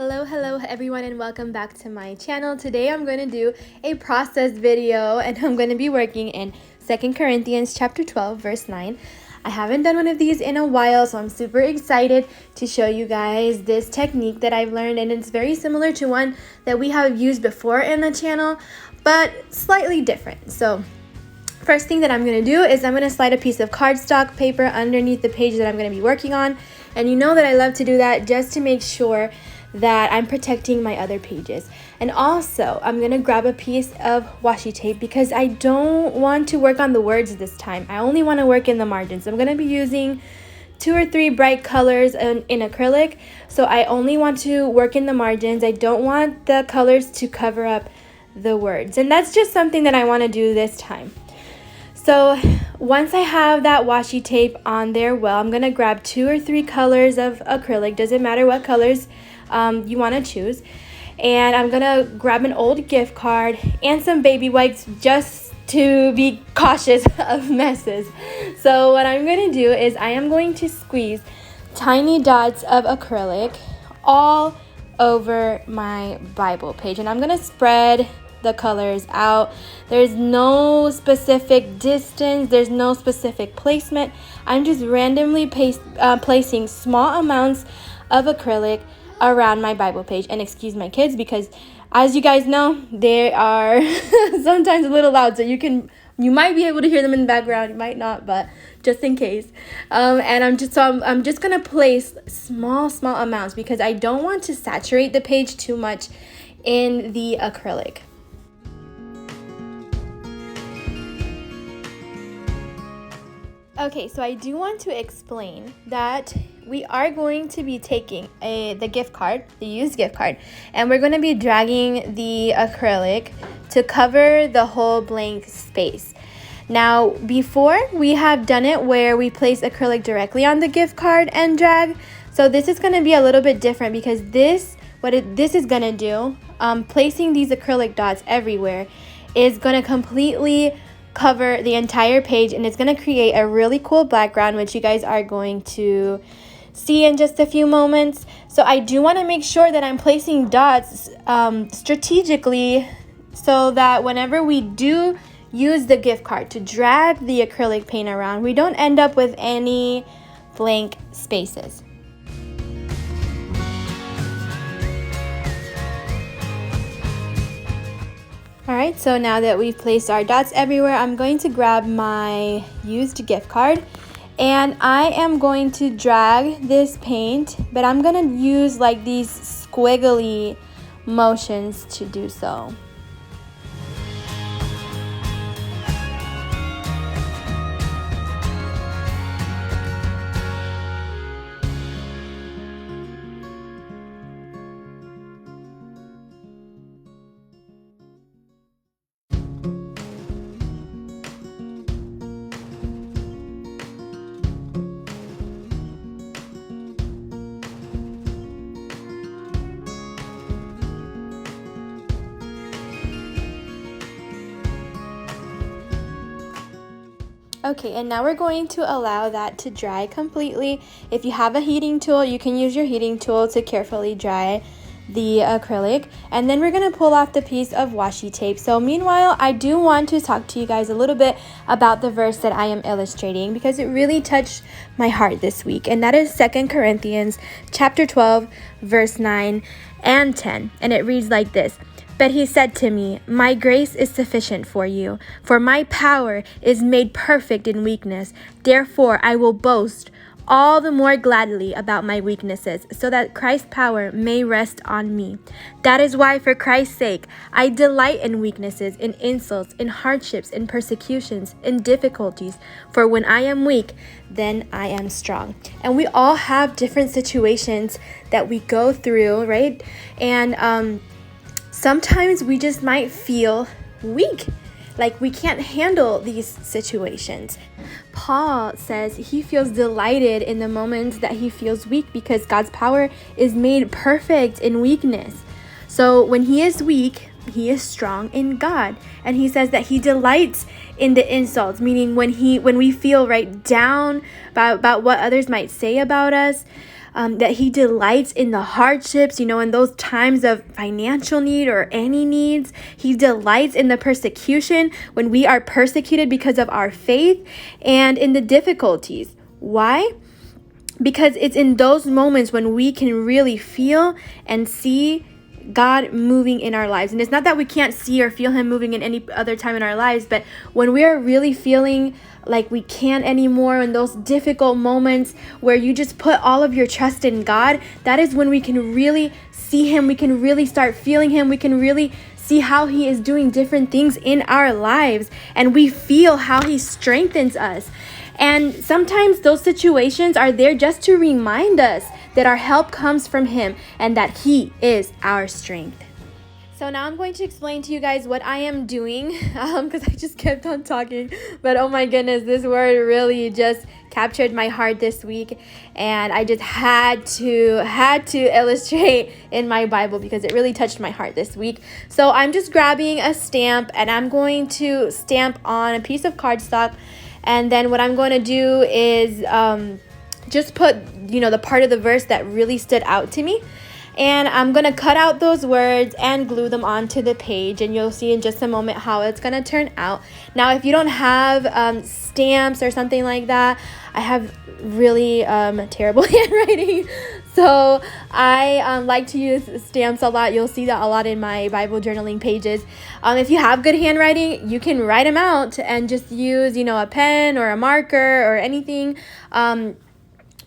Hello everyone, and welcome back to my channel. Today I'm going to do a process video, and I'm going to be working in 2 Corinthians chapter 12 verse 9. I haven't done one of these in a while, so I'm super excited to show you guys this technique that I've learned, and it's very similar to one that we have used before in the channel, but slightly different. So first thing that I'm going to do is I'm going to slide a piece of cardstock paper underneath the page that I'm going to be working on. And you know that I love to do that just to make sure that I'm protecting my other pages. And also, I'm going to grab a piece of washi tape because I don't want to work on the words this time. I only want to work in the margins. I'm going to be using 2 or 3 bright colors in acrylic. So I only want to work in the margins. I don't want the colors to cover up the words. And that's just something that I want to do this time. So once I have that washi tape on there, well, I'm going to grab 2 or 3 colors of acrylic. Doesn't matter what colors you want to choose. And I'm going to grab an old gift card and some baby wipes just to be cautious of messes. So what I'm going to do is I am going to squeeze tiny dots of acrylic all over my Bible page. And I'm going to spread the colors out. There's no specific distance, there's no specific placement. I'm just randomly placing small amounts of acrylic around my Bible page. And excuse my kids, because as you guys know, they are sometimes a little loud, so you might be able to hear them in the background, you might not, but just in case. And I'm just gonna place small amounts because I don't want to saturate the page too much in the acrylic. Okay, so I do want to explain that we are going to be taking the gift card, the used gift card, and we're going to be dragging the acrylic to cover the whole blank space. Now, before we have done it where we place acrylic directly on the gift card and drag. So this is going to be a little bit different because this is going to do, placing these acrylic dots everywhere is going to completely cover the entire page, and it's going to create a really cool background, which you guys are going to see in just a few moments. So I do want to make sure that I'm placing dots strategically so that whenever we do use the gift card to drag the acrylic paint around, we don't end up with any blank spaces. Alright, so now that we've placed our dots everywhere, I'm going to grab my used gift card and I am going to drag this paint, but I'm going to use like these squiggly motions to do so. Okay, and now we're going to allow that to dry completely. If you have a heating tool, you can use your heating tool to carefully dry the acrylic. And then we're going to pull off the piece of washi tape. So meanwhile, I do want to talk to you guys a little bit about the verse that I am illustrating because it really touched my heart this week. And that is 2 Corinthians chapter 12, verse 9 and 10. And it reads like this. But he said to me, my grace is sufficient for you, for my power is made perfect in weakness. Therefore, I will boast all the more gladly about my weaknesses, so that Christ's power may rest on me. That is why, for Christ's sake, I delight in weaknesses, in insults, in hardships, in persecutions, in difficulties. For when I am weak, then I am strong. And we all have different situations that we go through, right? And sometimes we just might feel weak, like we can't handle these situations. Paul says he feels delighted in the moments that he feels weak because God's power is made perfect in weakness. So when he is weak, he is strong in God. And he says that he delights in the insults, meaning when we feel right down about what others might say about us, that he delights in the hardships, in those times of financial need or any needs. He delights in the persecution when we are persecuted because of our faith, and in the difficulties. Why? Because it's in those moments when we can really feel and see God moving in our lives. And it's not that we can't see or feel him moving in any other time in our lives, but when we are really feeling like we can't anymore, in those difficult moments where you just put all of your trust in God, that is when we can really see him. We can really start feeling him. We can really see how he is doing different things in our lives, and we feel how he strengthens us. And sometimes those situations are there just to remind us that our help comes from him and that he is our strength. So now I'm going to explain to you guys what I am doing, because I just kept on talking. But oh my goodness, this word really just captured my heart this week, and I just had to illustrate in my Bible because it really touched my heart this week. So I'm just grabbing a stamp, and I'm going to stamp on a piece of cardstock. And then what I'm going to do is just put, the part of the verse that really stood out to me. And I'm going to cut out those words and glue them onto the page. And you'll see in just a moment how it's going to turn out. Now, if you don't have stamps or something like that, I have really terrible handwriting. So I like to use stamps a lot. You'll see that a lot in my Bible journaling pages. If you have good handwriting, you can write them out and just use, a pen or a marker or anything.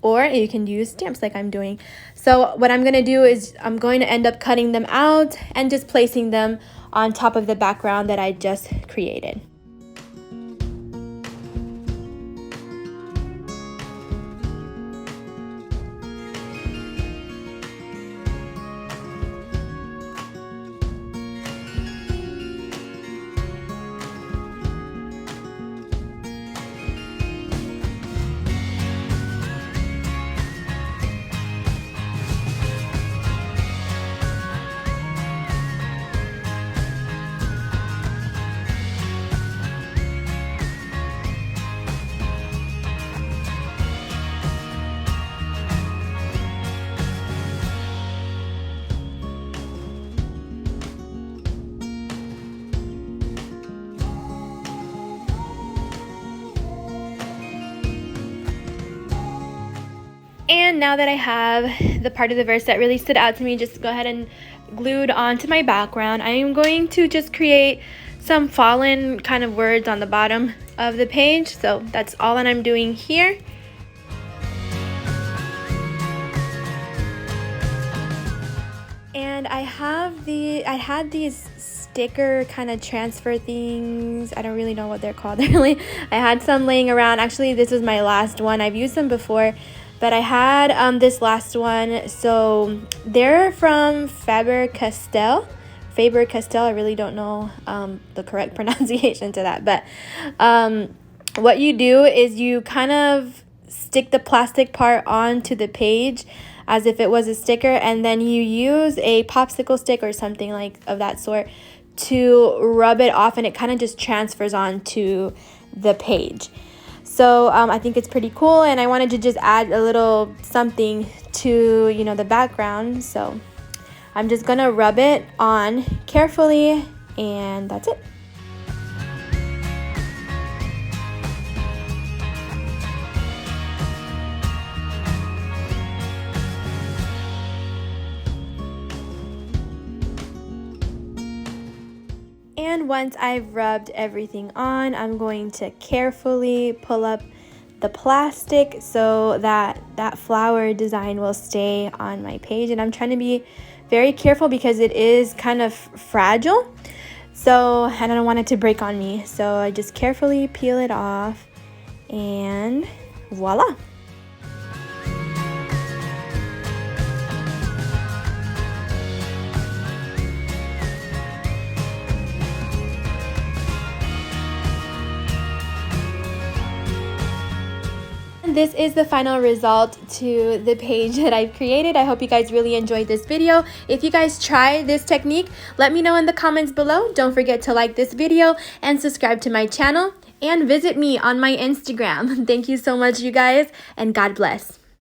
Or you can use stamps like I'm doing. So what I'm going to do is I'm going to end up cutting them out and just placing them on top of the background that I just created. And now that I have the part of the verse that really stood out to me just go ahead and glued onto my background, I am going to just create some fallen kind of words on the bottom of the page. So that's all that I'm doing here. And I had these sticker kind of transfer things. I don't really know what they're called. I had some laying around. Actually, this was my last one. I've used them before, but I had this last one. So they're from Faber-Castell. I really don't know the correct pronunciation to that. But what you do is you kind of stick the plastic part onto the page as if it was a sticker, and then you use a popsicle stick or something like of that sort to rub it off, and it kind of just transfers onto the page. So I think it's pretty cool, and I wanted to just add a little something to the background. So I'm just gonna rub it on carefully, and that's it. And once I've rubbed everything on, I'm going to carefully pull up the plastic so that that flower design will stay on my page. And I'm trying to be very careful because it is kind of fragile. So I don't want it to break on me. So I just carefully peel it off, and voila. This is the final result to the page that I've created. I hope you guys really enjoyed this video. If you guys try this technique, let me know in the comments below. Don't forget to like this video and subscribe to my channel, and visit me on my Instagram. Thank you so much, you guys, and God bless.